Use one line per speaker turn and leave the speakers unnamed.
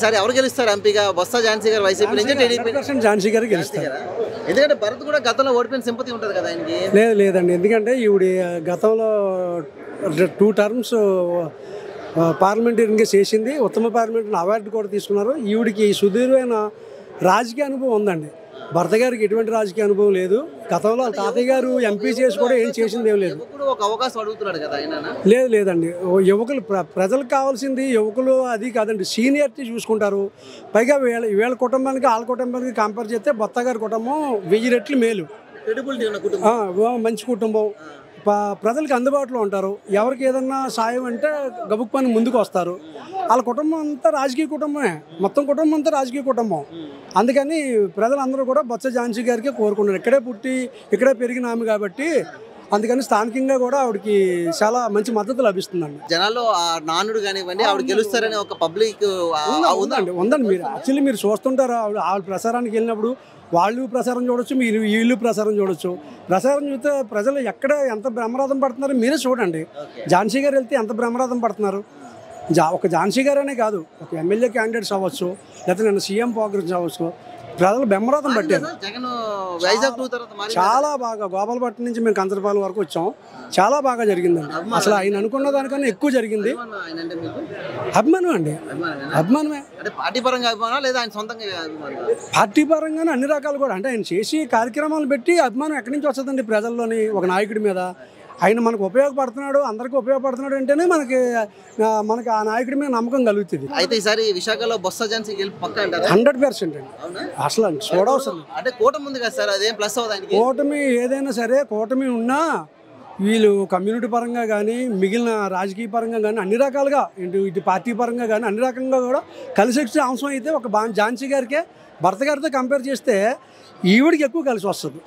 ఈసారి ఎవరు గెలుస్తారు ఎంపీగా? బొత్స ఝాన్సీ గారు వైసీపీ నుంచి, టీడీపీ
ఝాన్సీ గారు గెలుస్తారు.
ఎందుకంటే భరత్ కూడా గతంలో ఓడిపోయిన సింపతి ఉంటుంది కదా ఆయనకి.
లేదండి, ఎందుకంటే ఈవిడ గతంలో 2 టర్మ్స్ పార్లమెంటరీగా చేసింది, ఉత్తమ పార్లమెంటరీ అవార్డు కూడా తీసుకున్నారు. ఈవిడికి సుదీర్ఘమైన రాజకీయ అనుభవం ఉందండి. భర్త గారికి ఎటువంటి రాజకీయ అనుభవం లేదు. గతంలో తాతయ్య గారు ఎంపీ చేసి కూడా ఏం చేసింది ఏం లేదు.
ఒక అవకాశం అడుగుతున్నాడు కదా ఆయన.
లేదండి, యువకులు ప్రజలకు కావాల్సింది యువకులు అది కాదండి, సీనియారిటీ చూసుకుంటారు. పైగా వీళ్ళ కుటుంబానికి వాళ్ళ కుటుంబానికి కంపేర్ చేస్తే భర్త గారి కుటుంబం 1000 రెట్లు మేలు, మంచి కుటుంబం. ప్రజలకు అందుబాటులో ఉంటారు. ఎవరికి ఏదన్నా సాయం అంటే గబుక్ పని ముందుకు వస్తారు. వాళ్ళ కుటుంబం అంతా రాజకీయ కుటుంబమే, మొత్తం కుటుంబం అంతా రాజకీయ కుటుంబం. అందుకని ప్రజలందరూ కూడా బొత్స ఝాన్సీ గారికి కోరుకున్నారు. ఇక్కడే పుట్టి ఇక్కడే పెరిగిన ఆమె కాబట్టి అందుకని స్థానికంగా కూడా ఆవిడకి చాలా మంచి మద్దతు లభిస్తుందండి.
జనాల్లో నానుడు కానివ్వండి, ఆవిడ గెలుస్తారని ఒక పబ్లిక్
ఉందండి. మీరు యాక్చువల్లీ మీరు చూస్తుంటారు, ఆవిడ ప్రసారానికి వెళ్ళినప్పుడు వాళ్ళు ప్రసారం చూడొచ్చు, వీళ్ళు ప్రసారం చూడొచ్చు. ప్రసారం చూస్తే ప్రజలు ఎక్కడ ఎంత బ్రహ్మరథం పడుతున్నారో మీరే చూడండి. ఝాన్సీ గారు వెళ్తే ఎంత బ్రహ్మరథం పడుతున్నారు. ఒక ఝాన్సీ గారనే కాదు, ఒక ఎమ్మెల్యే క్యాండిడేట్స్ అవ్వచ్చు, లేకపోతే నేను సీఎం ప్రోగ్రెస్ అవ్వచ్చు, ప్రజలు బ్రహ్మరథం పట్టారు. చాలా బాగా గోపాలపట్నం నుంచి మేము కంచరపాలెం వరకు వచ్చాం. చాలా బాగా జరిగిందండి. అసలు ఆయన అనుకున్న దానికన్నా ఎక్కువ జరిగింది. అభిమానం అండి, అభిమానమే. పార్టీ పరంగానే అన్ని రకాలు కూడా. అంటే ఆయన చేసి కార్యక్రమాలు పెట్టి అభిమానం ఎక్కడి నుంచి వస్తుందండి ప్రజల్లోని ఒక నాయకుడి మీద. ఆయన మనకు ఉపయోగపడుతున్నాడు, అందరికీ ఉపయోగపడుతున్నాడు అంటేనే మనకి ఆ నాయకుడి మీద నమ్మకం కలుగుతుంది.
అయితే ఈసారి విశాఖలో బొత్స ఝాన్సీ గెలుపు పక్కా అంటారా?
100% అండి. అసలు చూడవసరం.
అంటే కూటమి ఉంది కదా సార్, అదేం ప్లస్ అవుతుంది.
కూటమి ఏదైనా సరే, కూటమి ఉన్నా వీళ్ళు కమ్యూనిటీ పరంగా కానీ, మిగిలిన రాజకీయ పరంగా కానీ, అన్ని రకాలుగా ఇటు పార్టీ పరంగా కానీ అన్ని రకంగా కూడా కలిసి వచ్చే అంశం అయితే ఒక ఝాన్సీ గారికే భర్త గారితో కంపేర్ చేస్తే ఈవిడికి ఎక్కువ కలిసి వస్తుంది.